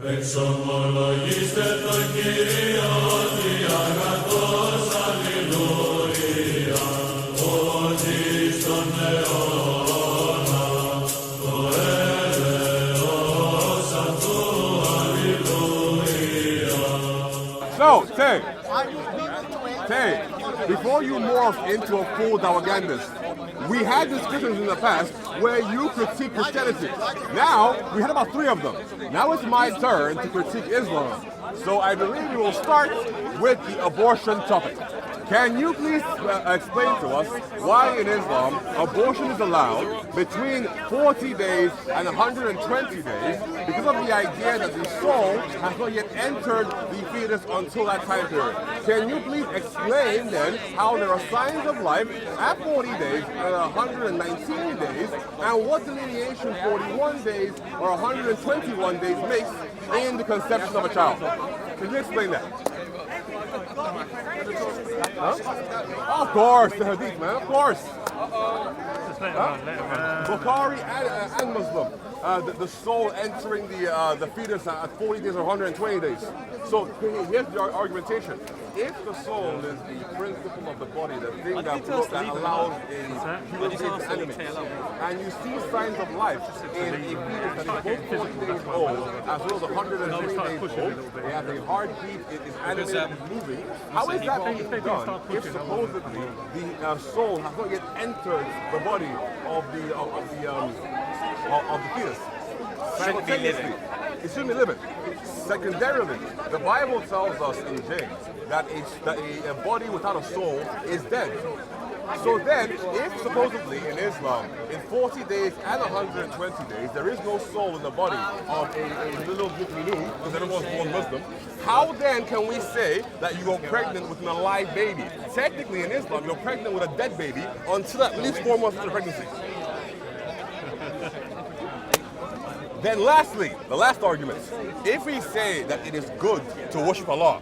So, Tay, before you morph into a full propagandist, we had discussions in the past where you critique Christianity. Now, we had about 3 of them. Now it's my turn to critique Islam. So I believe we will start with the abortion topic. Can you please explain to us why in Islam abortion is allowed between 40 days and 120 days because of the idea that the soul has not yet entered the fetus until that time period? Can you please explain then how there are signs of life at 40 days and 119 days and what delineation 41 days or 121 days makes in the conception of a child? Can you explain that? Huh? Of course, the Hadith, man, of course. Bukhari and Muslim. The soul entering the fetus at 40 days or 120 days. So here's the argumentation. If the soul is the principle of the body, the thing that allows a human being to animate, and you see signs of life in a fetus that is both 40 days old as well as 120 days old, they have a heartbeat, it is animated, it is moving. How is that being done if supposedly the soul has not yet entered the body of the fetus? Simultaneously, it shouldn't be living. Secondarily, the Bible tells us in James that a body without a soul is dead. So then, if supposedly in Islam, in 40 days and 120 days, there is no soul in the body of a little mu'minun, because everyone's born Muslim, how then can we say that you go pregnant with an alive baby? Technically in Islam, you're pregnant with a dead baby until at least 4 months after pregnancy. Then lastly, the last argument, if we say that it is good to worship Allah,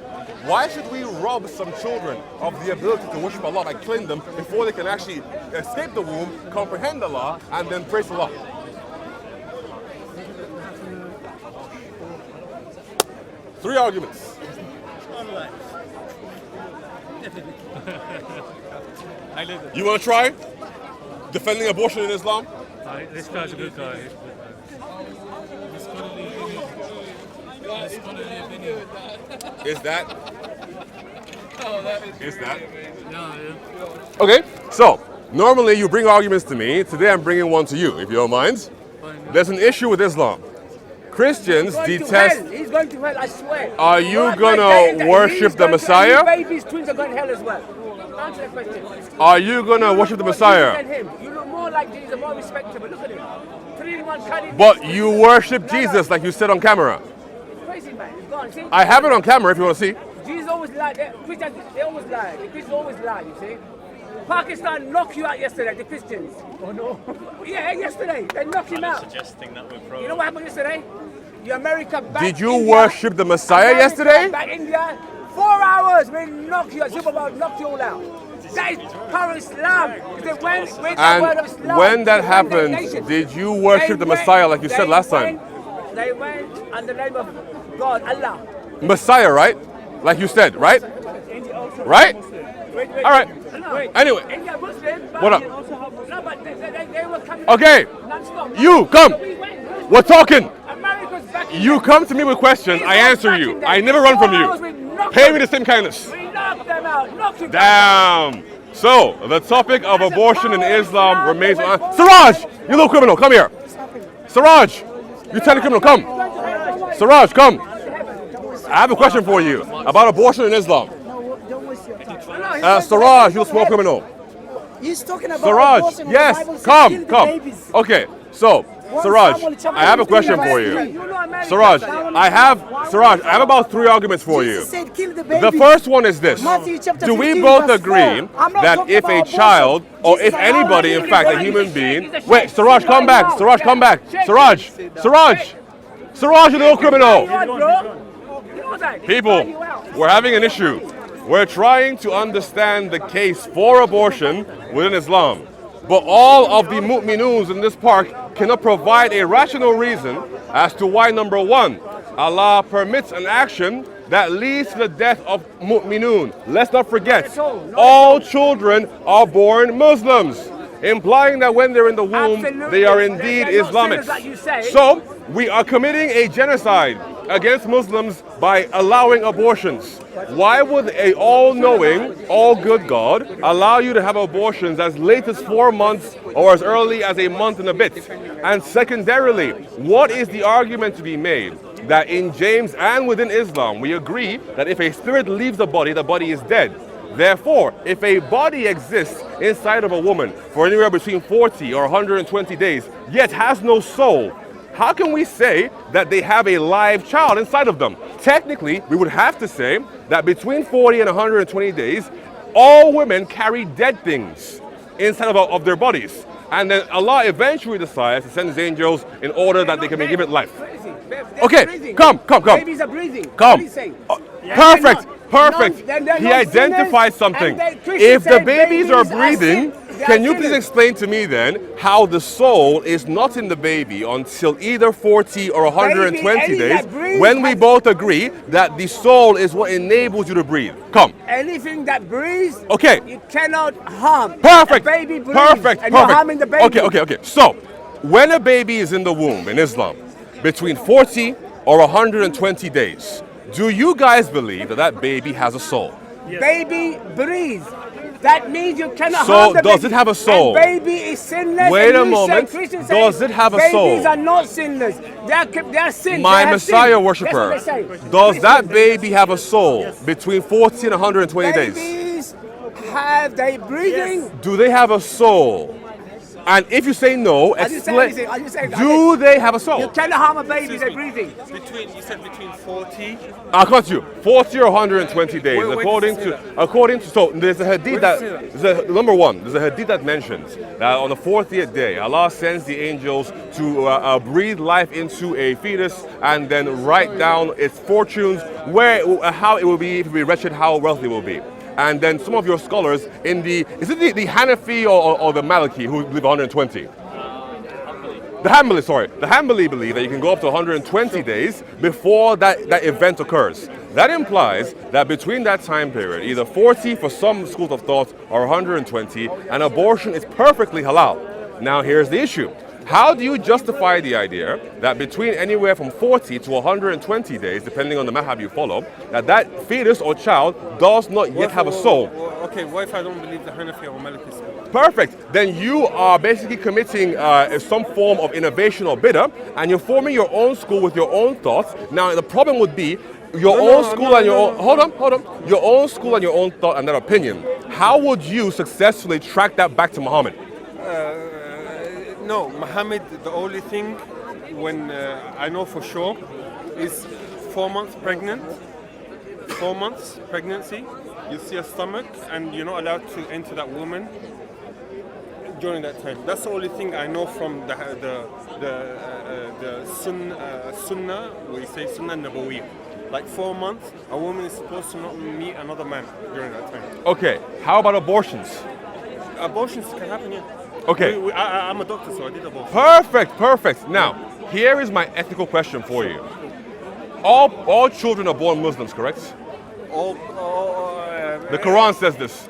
why should we rob some children of the ability to worship Allah by killing them before they can actually escape the womb, comprehend Allah, and then praise Allah? Three arguments. You want to try defending abortion in Islam? This guy's a good guy. Is that? No. Okay, so normally you bring arguments to me. Today I'm bringing one to you, if you don't mind. There's an issue with Islam. Christians detest. He's going to hell, I swear. Are you gonna worship the Messiah? Babies, twins are going to hell as well. Answer the question. Are you gonna worship the Messiah? You look more like Jesus, more respectable. Look at him. 3-in-1 cutting. But you worship Jesus like you said on camera. Crazy man. He's gone. See? I have it on camera if you want to see. Jesus always lied. Christians, they always lie. The Christians always lie, you see. Pakistan knocked you out yesterday, the Christians. Oh no. Yeah, yesterday. They knocked him out. Suggesting that we're pro. You know what happened yesterday? You America back Did you India, worship the Messiah yesterday? Back India. 4 hours. We knocked you out. Super Bowl knocked you all out. That is power of Islam. And when that happened, did you worship the Messiah like you said last time? They went in the name of God, Allah. Messiah, right? Like you said, right? Right? All right. Anyway, what up? Okay, you come. We're talking. You come to me with questions, I answer you. I never run from you. Pay me the same kindness. Damn. So, the topic of abortion in Islam remains on. Siraj, you little criminal, come here. Siraj, you tell the criminal, come. Siraj, come. I have a question for you about abortion in Islam. Siraj, you small criminal. He's talking about Siraj, abortion. yes, come. Okay, so Siraj, I have a question for you. Siraj, I have about 3 arguments for you. The first one is this. Do we both agree that if a child, or if anybody, in fact, a human being... Wait, Siraj, come back. Siraj, come back. Siraj, you little criminal. People, we're having an issue. We're trying to understand the case for abortion within Islam. But all of the mu'minuns in this park cannot provide a rational reason as to why, number one, Allah permits an action that leads to the death of mu'minun. Let's not forget, all children are born Muslims, implying that when they're in the womb, they are indeed Islamic. So, we are committing a genocide against Muslims by allowing abortions. Why would a all-knowing, all-good God allow you to have abortions as late as 4 months or as early as a month and a bit? And secondarily, what is the argument to be made that in James and within Islam, we agree that if a spirit leaves the body is dead? Therefore, if a body exists inside of a woman for anywhere between 40 or 120 days, yet has no soul, how can we say that they have a live child inside of them? Technically, we would have to say that between 40 and 120 days, all women carry dead things inside of their bodies. And then Allah eventually decides to send his angels in order that they can be given life. Okay, come. Babies are breathing. Come. Perfect. They're He not identifies sinners, something. and Christians If the say babies are babies breathing, can you please explain to me then how the soul is not in the baby until either 40 or 120 days, when we both agree that the soul is what enables you to breathe? Come. Anything that breathes, Okay. you cannot harm. Perfect. A baby breathes, Perfect. and you're harming the baby. Okay. So, when a baby is in the womb in Islam, between 40 or 120 days, do you guys believe that that baby has a soul? Baby breathes. That means you cannot So, harm the does baby. it have a soul? And baby is sinless. Wait and a you moment. Say, Christians Does say it have a soul? Babies are not sinless. They are sin. My They have Messiah sin. worshipper, That's what they say. does that baby have a soul between 40 and 120 days? Babies have they breathing? Do they have a soul? And if you say no, I didn't say explain. anything. I just said Do they have a you soul? cannot harm a baby. They're breathing. You said between 40. I'll cut you. 40 or 120 days, Wait, according to. So there's a hadith Where does that number one. There's a hadith that mentions that on the 40th day, Allah sends the angels to breathe life into a fetus and then write down its fortunes, how it will be, if it will be wretched, how wealthy it will be. And then some of your scholars in the Hanafi or the Maliki who live 120? The Hanbali believe that you can go up to 120 days before that event occurs. That implies that between that time period, either 40 for some schools of thought or 120, an abortion is perfectly halal. Now here's the issue. How do you justify the idea that between anywhere from 40 to 120 days, depending on the madhab you follow, that fetus or child does not yet have a soul? Okay, what if I don't believe the Hanafi or Maliki school? Perfect. Then you are basically committing some form of innovation or bid'ah, and you're forming your own school with your own thoughts. Now the problem would be your own school and your own. Hold on. Your own school and your own thought and that opinion. How would you successfully track that back to Muhammad? No, Muhammad, the only thing when I know for sure is 4 months pregnant. 4 months pregnancy, you see a stomach and you're not allowed to enter that woman during that time. That's the only thing I know from the Sunnah, we say Sunnah Nabawi. Like 4 months, a woman is supposed to not meet another man during that time. Okay, how about abortions? Abortions can happen, yeah. Okay. I'm a doctor, so I did abortion. Perfect. Now, here is my ethical question for you. All children are born Muslims, correct? The Quran says this.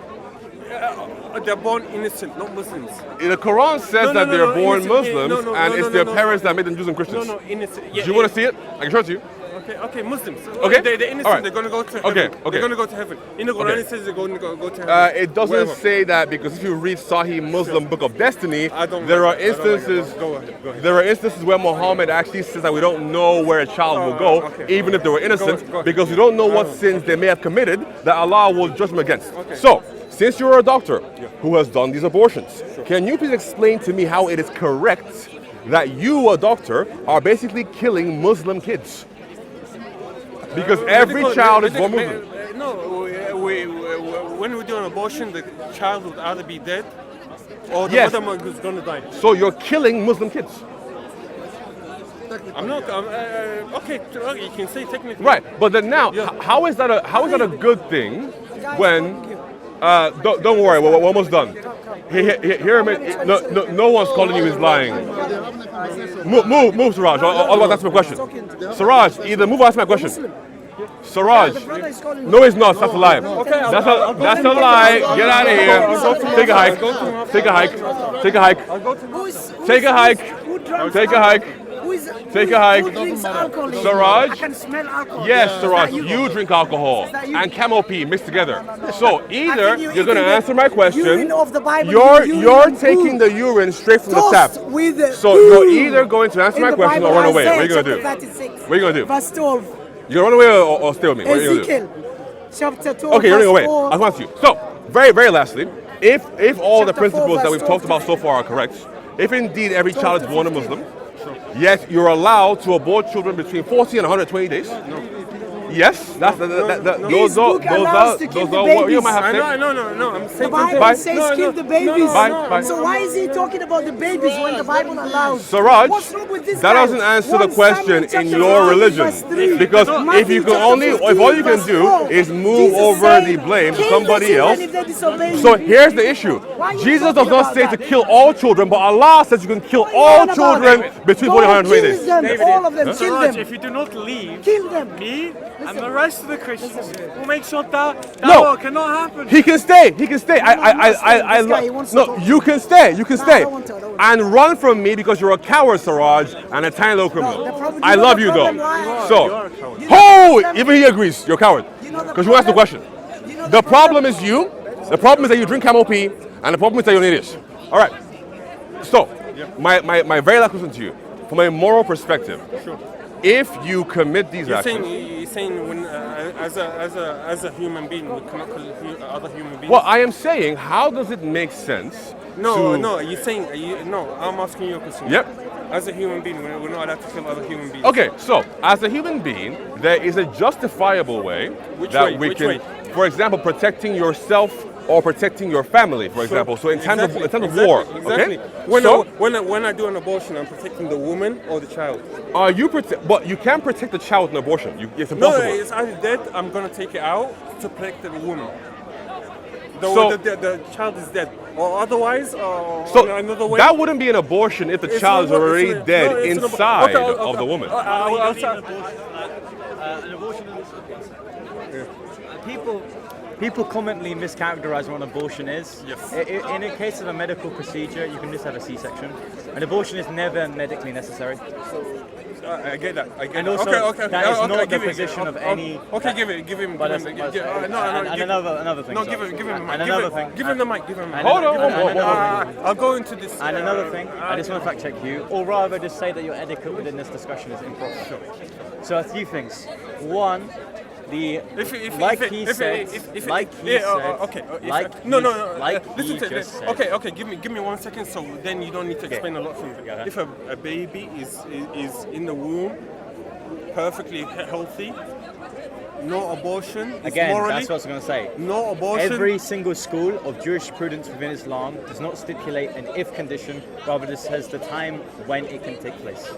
They're born innocent, not Muslims. The Quran says that they're born innocent. Muslims, and it's their parents that made them Jews and Christians. No, innocent. Yeah, Do you want to see it? I can show it to you. Okay, Muslims. Okay. They're innocent. All right. They're going to go to heaven. Okay. They're going to go to heaven. In the Quran, it says they're going to go to heaven. It doesn't Wherever. say that, because if you read Sahih Muslim Book of Destiny, I don't there are like it. I don't like it. instances. Go ahead. There are instances where Muhammad actually says that we don't know where a child will go, okay. even if they were innocent, Go ahead. because we don't know what sins they may have committed that Allah will judge them against. So, since you're a doctor who has done these abortions, can you please explain to me how it is correct that you, a doctor, are basically killing Muslim kids? Because every child is born Muslim. No, when we do an abortion, the child would either be dead or the mother is going to die. So you're killing Muslim kids. I'm not. Okay, you can say technically. Right, but then now, how is that a good thing when? Don't worry, we're almost done. No one's calling you is lying. Move, Siraj. Otherwise, that's my question. Siraj, either move or ask my question. Siraj, no, it's not. That's a lie. That's a lie. Get out of here. Take a hike. Take a hike. Take a hike. Take a hike. Take a hike. Take a hike. Siraj? I can smell alcohol. Yes, Siraj, you drink alcohol and camel pee mixed together. So either you're going to answer my question, you're taking the urine straight from the tap. So you're either going to answer my question or run away. What are you going to do? What are you going to do? Verse 12. You're going to run away or stay with me? What are you going to do? Ezekiel, chapter 12. Okay, you're running away. verse 4. I'll answer you. So, very lastly, if all the Chapter 4, principles that verse we've 12 talked about so far are correct, if indeed every child is born a Muslim, yes, you're allowed to abort children between 40 and 120 days. Yes, that's those are what you might have to say. No. I'm saying The Bible Bye. says kill the babies. Bye. So why is he talking about the babies when the Bible allows? Siraj, What's wrong with this that guy? doesn't answer the 1 question Samuel in chapter your 5 religion. verse 3. Because if you can only, if all you can verse do 4, is move Jesus over said, the blame to "Kill the somebody children else. if they disobey So you." here's the issue. Why are you Jesus does talking not about say to that? kill all children, but Allah says you can kill What are you all on about? children between 40 and 120 days. Kill them, all of them, kill Siraj, them. if you do not leave, Kill them. me and the rest of the Christians will make sure that No. cannot happen. He can stay. He can stay. This guy, he wants to No, talk. you can stay. You can No, I stay. don't want to, I don't want And run from me because you're a coward, Siraj, and a tiny little the criminal. problem- I you know love the you though. problem why? So, problem- even he agrees. You're a coward. You know the Because you asked the problem- question. You know The problem is you. The problem is that you drink camel pee, and the problem is that you're an idiot. All right. So, my very last question to you, from a moral perspective, if you commit these You're actions. saying when as a human being we cannot kill other human beings. Well, I am saying, how does it make sense? No, to, you're saying no. I'm asking you a question. Yep. As a human being, we're not allowed to kill other human beings. Okay, so as a human being, there is a justifiable way Which that way? we Which can, way? for example, protecting yourself or protecting your family, for example. So in times of war, exactly. okay. When I do an abortion, I'm protecting the woman or the child. But you can't protect the child with an abortion. It's No, impossible. it's either dead. I'm gonna take it out to protect the woman. So- The child is dead, or otherwise, So another way. that wouldn't be an abortion if the It's child is not- already it's- dead no, it's an inside okay. of the woman. An abortion People commonly mischaracterize what an abortion is. Yes. In a case of a medical procedure, you can just have a C-section. An abortion is never medically necessary. I get that. I get And that. also, Okay. that is not the give it. position of any. Okay, give him. But Give that's- him. that's- No, and give- another thing. No, sorry. give him the mic. And another thing. Give him the mic. Give him the mic. And Hold on, another- hold on, and hold another- I'll go into this. And another thing, I just want to fact check you, or rather just say that your etiquette within this discussion is improper. So a few things. One, he said, Okay. Give me 1 second. So then you don't need to explain a lot for me. Yeah. If a baby is in the womb, perfectly healthy, no abortion. Is Again, morally, that's what I was going to say. no abortion. Every single school of jurisprudence within Islam does not stipulate an if condition, rather just says the time when it can take place.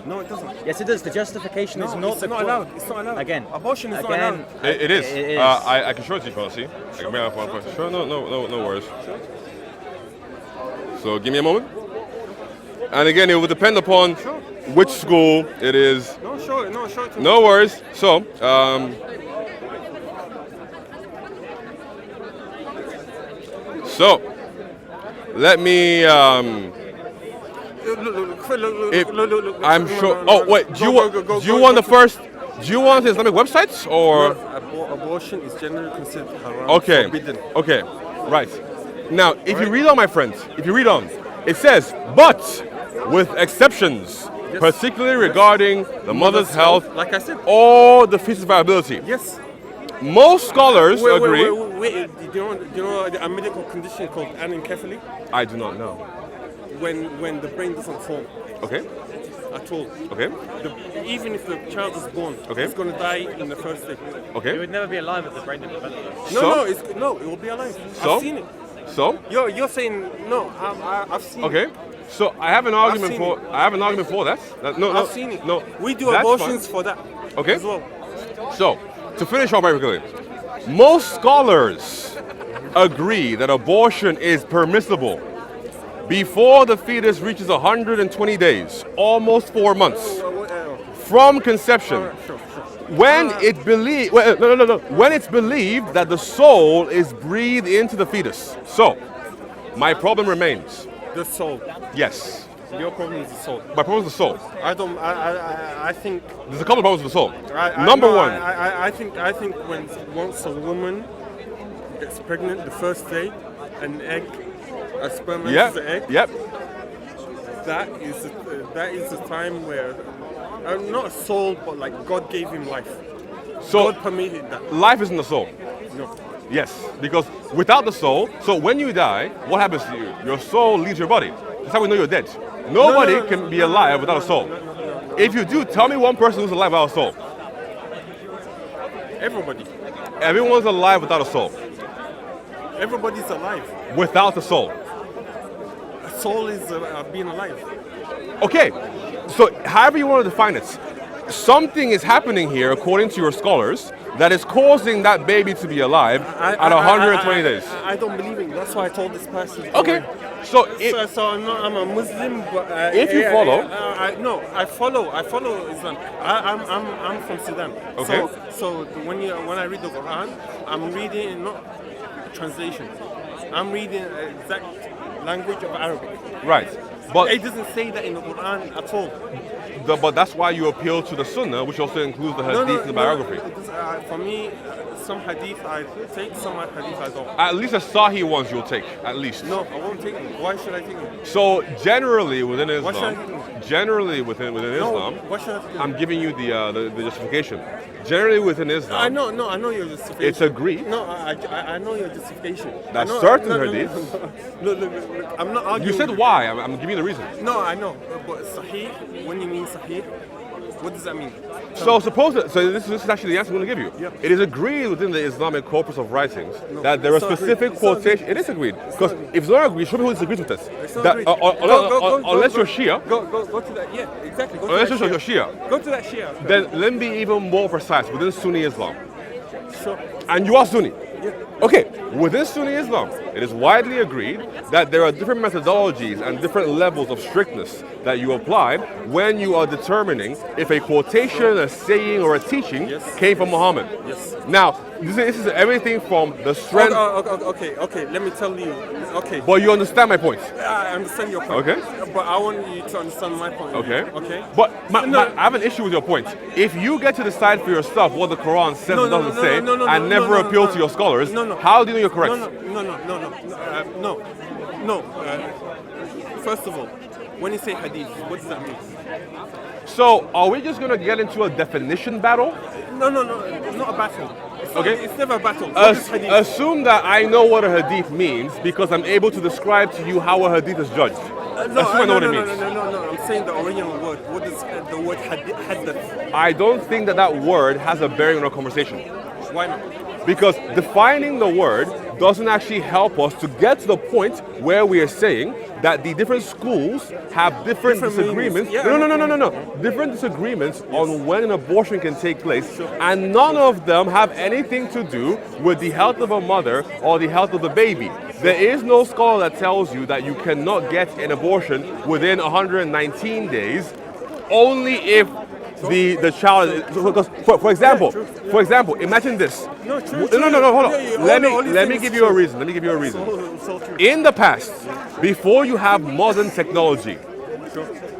No, it doesn't. Yes, it does. The justification is No, not it's the not court- allowed. It's not allowed. Again, Abortion is not again, allowed. It is. It is. I can show it to you, Policy. Sure, no worries. So give me a moment. And again, it will depend upon which school it is. No, show it to me. No worries. So, let me. Look, I'm sure. Oh wait, do you want the first? Do you want the Islamic websites or? Abortion is generally considered haram. Okay. Forbidden. Okay. Right. Now, if you read on, my friends, if you read on, it says, but with exceptions, particularly regarding the mother's health, Like I said. or the fetus viability. Yes. Most scholars agree. Wait. Do you know a medical condition called anencephaly? I do not know. When the brain doesn't form Okay. at all. Okay. Even if the child is born, Okay. it's going to die in the first day. It Okay. would never be alive if the brain didn't develop. No, it will be alive. So? I've seen it. So. You're saying no. I've seen Okay. it. So I have an argument seen for. it. I have an argument for that. No. I've seen it. No. We do That's abortions fine. for that Okay. as well. So, to finish off very quickly, Most scholars agree that abortion is permissible before the fetus reaches 120 days, almost 4 months, from conception. When when it's believed that the soul is breathed into the fetus. So, my problem remains. The soul. Yes. Your problem is the soul. My problem is the soul. I think. There's a couple of problems with the soul. Number Number one. I think once a woman gets pregnant the first day, an egg, a sperm enters the egg. Yep. That is the time where, not a soul, but like God gave him life. So God permitted that. life is in the soul. No. Yes, because without the soul, so when you die, what happens to you? Your soul leaves your body. That's how we know you're dead. Nobody can be alive without a soul. If you do, tell me one person who's alive without a soul. Everybody. Everyone's alive without a soul. Everybody's alive. Without a soul. A soul is being alive. Okay, so however you want to define it, something is happening here, according to your scholars, that is causing that baby to be alive at 120 days. I don't believe it. That's why I told this person. Okay, so I'm a Muslim, but if you follow, I follow Islam. I'm from Sudan. Okay. So when I read the Quran, I'm reading not translation. I'm reading exact language of Arabic. right, but It doesn't say that in the Quran at all. but that's why you appeal to the Sunnah, which also includes the hadith and the biography. For me, some hadith I take, some hadith I don't. At least the Sahih ones you'll take, at least. No, I won't take them. Why should I take them? So generally within Why should I Islam, take them? generally within Islam, Why should I take them? I'm giving you the justification. Generally within Islam, I know your justification. it's agreed. No, I know your justification. That I know, certain no, hadiths- Look, I'm not arguing. You said with why? I'm giving you the reason. No, I know. But Sahih, when you mean Sahih, what does that mean? So suppose that, so this is actually the answer I'm going to give you. Yeah. It is agreed within the Islamic corpus of writings that there are it's not specific agreed. It's not quotations. It is agreed. Because if it's not agreed, show me who disagrees with this. It's not That, agreed. unless you're Shia, Go to that. Yeah, exactly. Go to unless that you're Shia. Shia, Go to that Shia. then let me be even more precise within Sunni Islam. Sure. And you are Sunni. Okay, within Sunni Islam, it is widely agreed that there are different methodologies and different levels of strictness that you apply when you are determining if a quotation, a saying, or a teaching came from Muhammad. Yes. Now, this is everything from the strength. Okay. Let me tell you. Okay. But you understand my point. I understand your point. Okay. But I want you to understand my point. Okay. Okay. But I have an issue with your point. If you get to decide for yourself what the Quran says and doesn't say, and never appeal to your scholars, how do you know you're correct? No. First of all, when you say hadith, what does that mean? So, are we just going to get into a definition battle? No, not a battle. Okay. It's never a battle. What is hadith? Assume that I know what a hadith means because I'm able to describe to you how a hadith is judged. Assume I know what it means. No. I'm saying the original word. What is the word hadith? I don't think that word has a bearing on our conversation. Why not? Because defining the word doesn't actually help us to get to the point where we are saying that the different schools have different disagreements. meanings. No. Different disagreements on when an abortion can take place, and none of them have anything to do with the health of a mother or the health of the baby. There is no scholar that tells you that you cannot get an abortion within 119 days, only if the child is, because for example, imagine this. No, true. No, hold on. Yeah, Let me give you a reason. So true. In the past, before you have modern technology,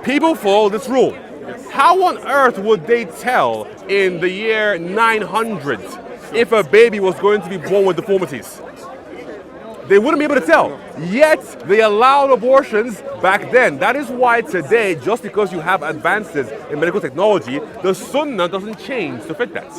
people follow this rule. How on earth would they tell in the year 900 if a baby was going to be born with deformities? They wouldn't be able to tell. Yet, they allowed abortions back then. That is why today, just because you have advances in medical technology, the Sunnah doesn't change to fit that.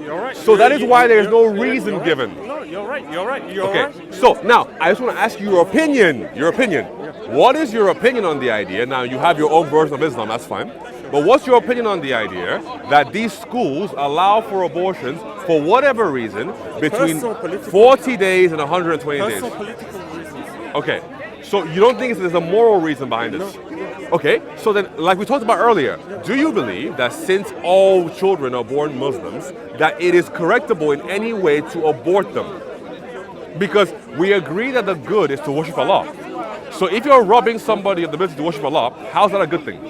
You're right. So that is why there is no reason given. No, you're right. Okay, so now, I just want to ask you your opinion. What is your opinion on the idea? Now, you have your own version of Islam, that's fine. But what's your opinion on the idea that these schools allow for abortions for whatever reason between 40 days and 120 days? Personal political reasons. Okay, so you don't think there's a moral reason behind this? Okay, so then, like we talked about earlier, do you believe that since all children are born Muslims, that it is correctable in any way to abort them? Because we agree that the good is to worship Allah. So if you're robbing somebody of the ability to worship Allah, how's that a good thing?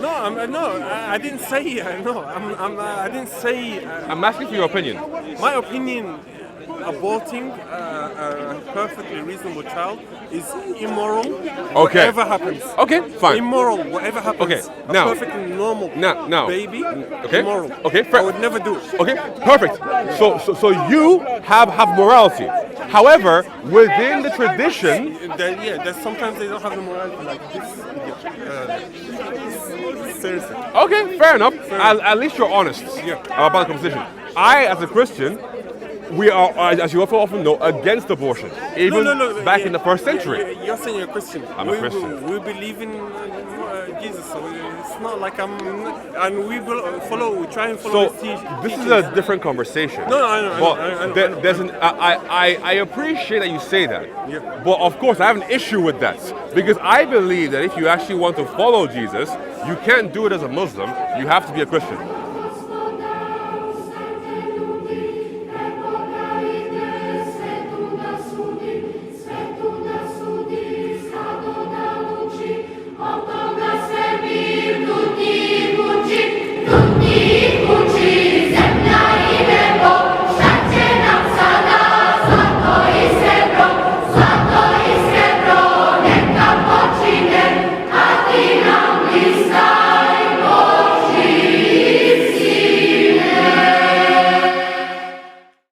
I didn't say. I didn't say. I'm asking for your opinion. My opinion, aborting a perfectly reasonable child is immoral. Okay. Whatever happens. Okay, fine. Immoral. Whatever happens. Okay, A now. perfectly normal Now. baby. Okay. Immoral. Okay, fair. I would never do it. Okay, perfect. So you have morality. However, within the tradition, There's sometimes they don't have the morality like this. Seriously. okay, fair enough. At least you're honest about the conversation. I, as a Christian, we are, as you often know, against abortion, even back in the first century. You're saying you're a Christian. I'm a Christian. We believe in Jesus, so it's not like and we will follow. We try and follow So his this is teachings. a different conversation. No, I know. But I know. there's I appreciate that you say that. Yeah. But of course, I have an issue with that because I believe that if you actually want to follow Jesus, you can't do it as a Muslim. You have to be a Christian.